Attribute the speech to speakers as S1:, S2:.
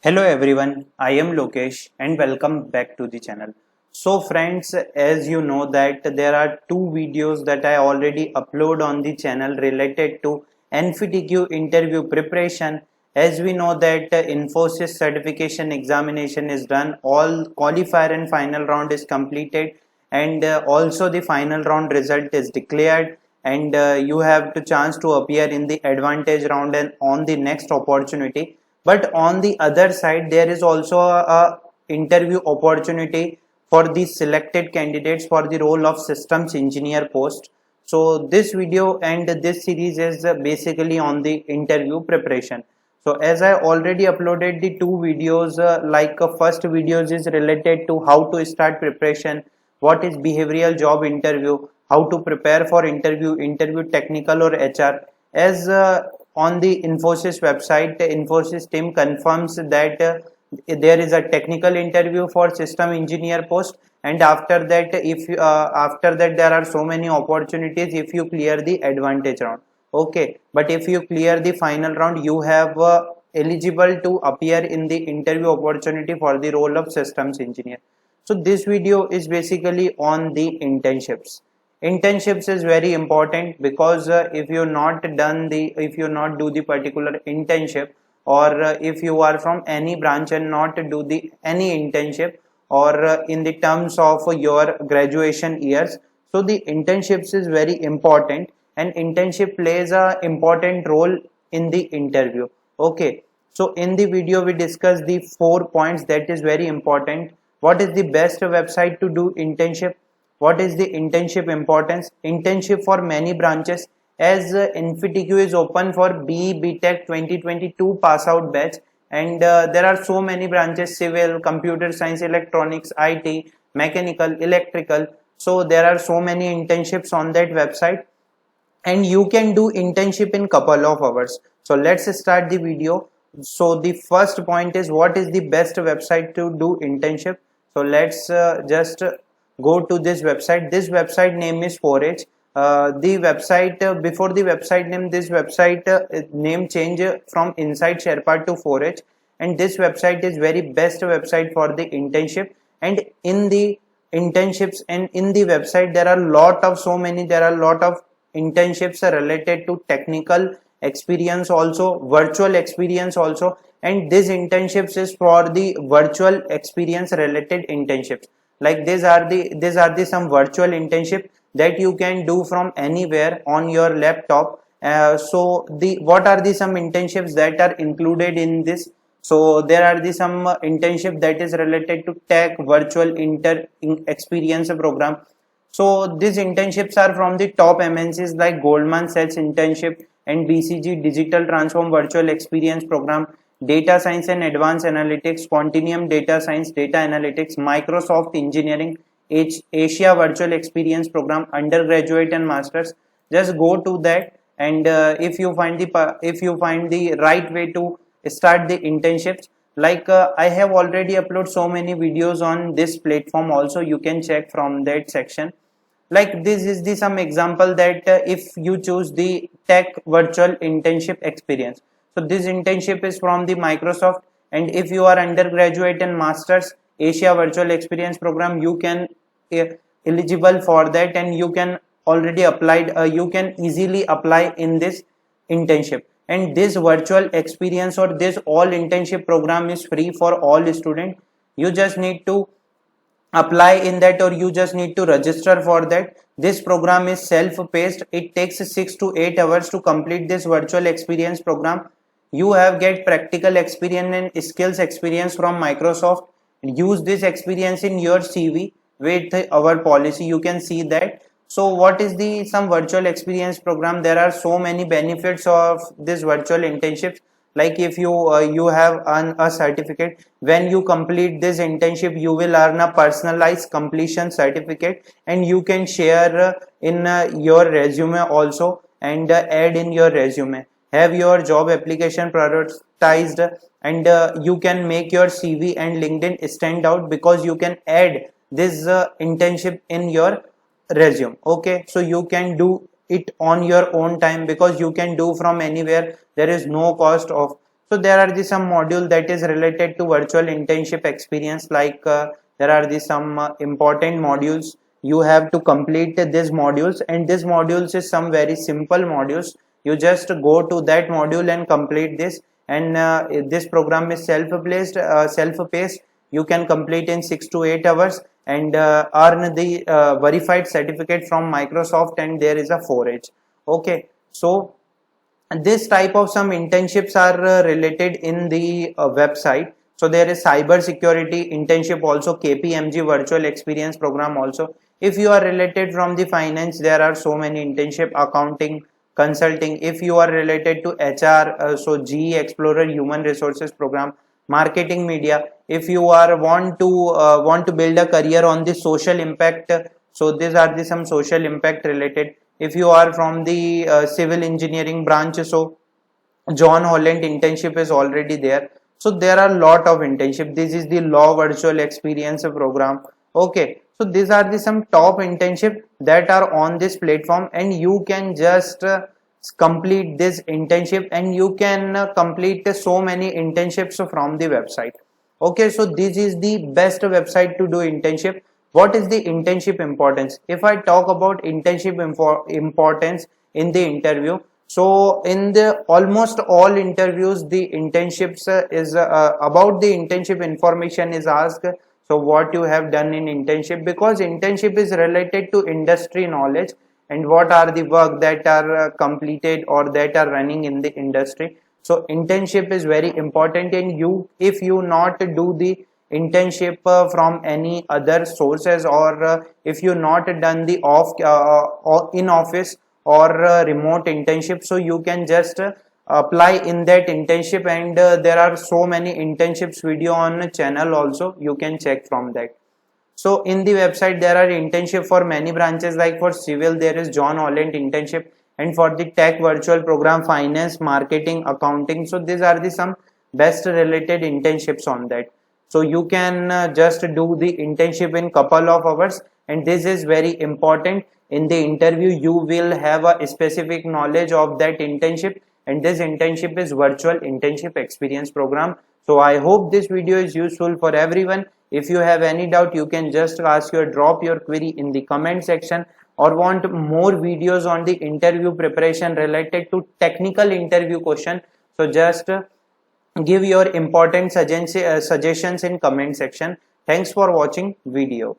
S1: Hello everyone, I am Lokesh and welcome back to the channel. So friends, as you know that there are two videos that I already upload on the channel related to NFTQ interview preparation. As we know that Infosys certification examination is done, all qualifier and final round is completed, and also the final round result is declared, and you have the chance to appear in the advantage round and on the next opportunity. But on the other side, there is also a interview opportunity for the selected candidates for the role of systems engineer post. So this video and this series is basically on the interview preparation. So as I already uploaded the two videos, first videos is related to how to start preparation, what is behavioral job interview, how to prepare for interview technical or HR. As on the Infosys website, the Infosys team confirms that there is a technical interview for system engineer post, and after that, if after that there are so many opportunities if you clear the advantage round. Okay, but if you clear the final round, you have eligible to appear in the interview opportunity for the role of systems engineer. So this video is basically on the internships is very important because if you not do the particular internship, or if you are from any branch and not do the any internship, or in the terms of your graduation years, so the internships is very important, and internship plays a important role in the interview. Okay, so in the video we discuss the 4 points that is very important. What is the best website to do internship? What is the internship importance? Internship for many branches, as NFTQ is open for BTech 2022 pass out batch, and there are so many branches: civil, computer science, electronics, IT, mechanical, electrical. So there are so many internships on that website, and you can do internship in couple of hours. So let's start the video. So the first point is, what is the best website to do internship? So let's just go to this website. This website name is 4H. The website before the website name, this website name change from Inside Sherpa to 4H, and this website is very best website for the internship. And in the internships and in the website there are lot of internships are related to technical experience, also virtual experience also, and this internships is for the virtual experience related internships. Like these are the some virtual internship that you can do from anywhere on your laptop. So the what are the some internships that are included in this? So there are the some internship that is related to tech virtual experience program. So these internships are from the top MNCs like Goldman Sachs internship and BCG Digital Transform Virtual Experience Program, Data Science and Advanced Analytics, Quantinuum Data Science, Data Analytics, Microsoft Engineering, Asia Virtual Experience Program, undergraduate and masters. Just go to that, and if you find the right way to start the internships, I have already uploaded so many videos on this platform. Also, you can check from that section. Like this is the some example that if you choose the tech virtual internship experience, so this internship is from the Microsoft, and if you are undergraduate and masters Asia virtual experience program, you can eligible for that, and you can already applied, you can easily apply in this internship. And this virtual experience or this all internship program is free for all students. You just need to apply in that, or you just need to register for that. This program is self-paced. It takes 6 to 8 hours to complete this virtual experience program. You have get practical experience and skills experience from Microsoft. Use this experience in your CV with our policy. You can see that. So what is the some virtual experience program? There are so many benefits of this virtual internships. Like if you have a certificate, when you complete this internship, you will earn a personalized completion certificate, and you can share in your resume also, and add in your resume. Have your job application prioritized, and you can make your CV and LinkedIn stand out because you can add this internship in your resume. Okay, so you can do it on your own time because you can do from anywhere. There is no cost of. So there are the some module that is related to virtual internship experience, like there are the some important modules. You have to complete these modules, and these modules is some very simple modules. You just go to that module and complete this, and this program is self-paced. You can complete in 6 to 8 hours and earn the verified certificate from Microsoft, and there is a 4H. Okay, so this type of some internships are related in the website. So there is cyber security internship also, KPMG virtual experience program also. If you are related from the finance, there are so many internship, accounting, consulting. If you are related to HR, so GE Explorer human resources program, marketing media. If you are want to build a career on the social impact, so these are the some social impact related. If you are from the civil engineering branch, so John Holland internship is already there. So there are lot of internship. This is the law virtual experience program. Okay, so these are the some top internship that are on this platform, and you can just complete this internship, and you can complete so many internships from the website. Okay, so this is the best website to do internship. What is the internship importance? If I talk about internship importance in the interview, so in the almost all interviews, the internships is about the internship information is asked. So what you have done in internship, because internship is related to industry knowledge and what are the work that are completed or that are running in the industry. So internship is very important, and you, if you not do the internship from any other sources, or if you not done the in office or remote internship, so you can just apply in that internship, and there are so many internships video on channel also, you can check from that. So in the website there are internship for many branches, like for civil there is John Holland internship, and for the tech virtual program, finance, marketing, accounting. So these are the some best related internships on that. So you can just do the internship in couple of hours, and this is very important. In the interview you will have a specific knowledge of that internship, and this internship is virtual internship experience program. So I hope this video is useful for everyone. If you have any doubt, you can just drop your query in the comment section, or want more videos on the interview preparation related to technical interview question, so just give your important suggestions in comment section. Thanks for watching video.